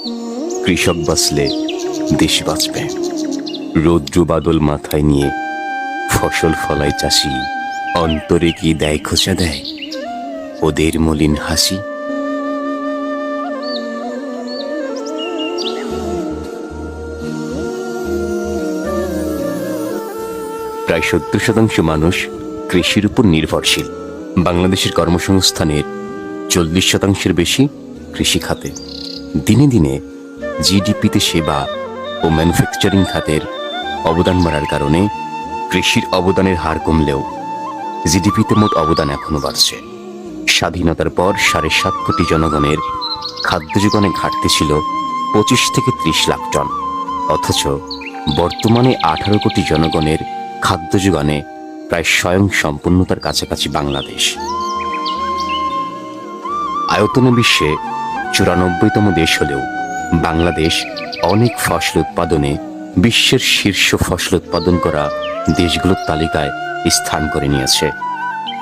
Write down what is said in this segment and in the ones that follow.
কৃষক বাঁচলে দেশ বাঁচবে। রৌদ্র বাদল মাথায় নিয়ে ফসল ফলায় চাষি, অন্তরে কি দেয় খোঁচা দেয় ওদের মলিন হাসি। প্রায় ৭০% মানুষ কৃষির উপর নির্ভরশীল। বাংলাদেশের কর্মসংস্থানের ৪০% বেশি কৃষি খাতে। দিনে দিনে জিডিপিতে সেবা ও ম্যানুফ্যাকচারিং খাতের অবদান বাড়ার কারণে কৃষির অবদানের হার কমলেও জিডিপিতে মোট অবদান এখনো বাড়ছে। স্বাধীনতার পর ৭.৫ কোটি জনগণের খাদ্য যোগানে ঘাটতি ছিল ২৫ থেকে ৩০ লাখ টন, অথচ বর্তমানে ১৮ কোটি জনগণের খাদ্য যোগানে প্রায় স্বয়ং সম্পূর্ণতার কাছাকাছি বাংলাদেশ। আয়তনে বিশ্বে ৯৪তম দেশ হলেও বাংলাদেশ অনেক ফসল উৎপাদনে বিশ্বের শীর্ষ ফসল উৎপাদন করা দেশগুলোর তালিকায় স্থান করে নিয়েছে।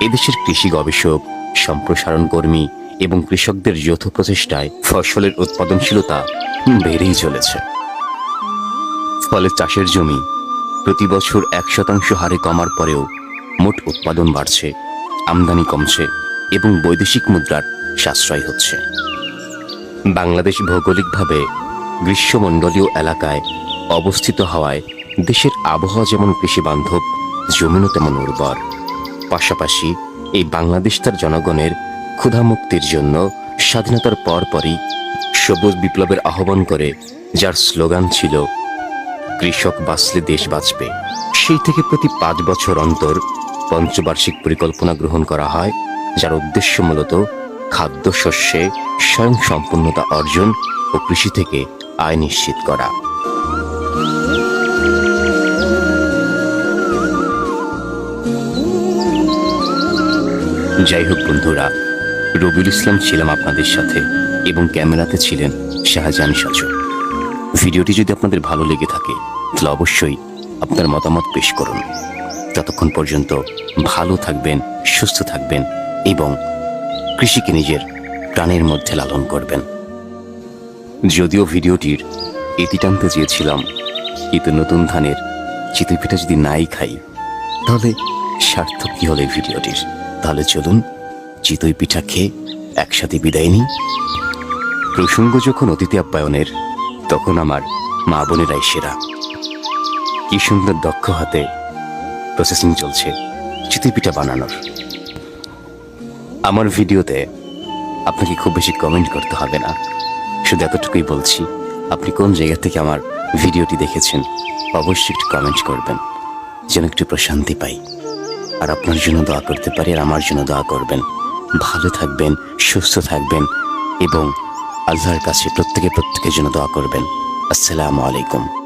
এদেশের কৃষি গবেষক, সম্প্রসারণ কর্মী এবং কৃষকদের যৌথ প্রচেষ্টায় ফসলের উৎপাদনশীলতা বেড়েই চলেছে। ফলে চাষের জমি প্রতি বছর ১% হারে কমার পরেও মোট উৎপাদন বাড়ছে, আমদানি কমছে এবং বৈদেশিক মুদ্রার সাশ্রয় হচ্ছে। বাংলাদেশ ভৌগোলিকভাবে গ্রীষ্মমণ্ডলীয় এলাকায় অবস্থিত হওয়ায় দেশের আবহাওয়া যেমন কৃষি বান্ধব, জমিনও তেমন উর্বর। পাশাপাশি এই বাংলাদেশ তার জনগণের ক্ষুধামুক্তির জন্য স্বাধীনতার পরপরই সবুজ বিপ্লবের আহ্বান করে, যার স্লোগান ছিল কৃষক বাঁচলে দেশ বাঁচবে। সেই থেকে প্রতি ৫ বছর অন্তর পঞ্চবার্ষিক পরিকল্পনা গ্রহণ করা হয়, যার উদ্দেশ্য মূলত খাদ্যশস্যে স্বয়ং সম্পূর্ণতা অর্জন ও কৃষি থেকে আয় নিশ্চিত করা। যাই হোক বন্ধুরা, রবিউল ইসলাম ছিলাম আপনাদের সাথে এবং ক্যামেরাতে ছিলেন শাহজাহান সাজু। ভিডিওটি যদি আপনাদের ভালো লেগে থাকে তাহলে অবশ্যই আপনার মতামত পেশ করুন। ততক্ষণ পর্যন্ত ভালো থাকবেন, সুস্থ থাকবেন এবং কৃষিকে নিজের প্রাণের মধ্যে লালন করবেন। যদিও ভিডিওটির এটি টানতে চেয়েছিলাম, কিন্তু নতুন ধানের চিতই পিঠা যদি নাই খাই তাহলে সার্থক কি হলো এই ভিডিওটির। তাহলে চলুন চিতই পিঠা খেয়ে একসাথে বিদায় নিই। প্রসঙ্গ যখন অতিথি আপ্যায়নের, তখন আমার মা বোনেরাই সেরা। কি সুন্দর দক্ষ হাতে প্রসেসিং চলছে চিতই পিঠা বানানোর। আমার ভিডিওতে আপনাকে খুব বেশি কমেন্ট করতে হবে না, শুধু এতটুকুই বলছি, আপনি কোন জায়গা থেকে আমার ভিডিওটি দেখেছেন অবশ্যই একটু কমেন্ট করবেন, যেন একটু প্রশান্তি পাই। আর আপনার জন্য দোয়া করতে পারি, আর আমার জন্য দোয়া করবেন। ভালো থাকবেন, সুস্থ থাকবেন এবং আল্লাহর কাছে প্রত্যেকের জন্য দোয়া করবেন। আসসালামু আলাইকুম।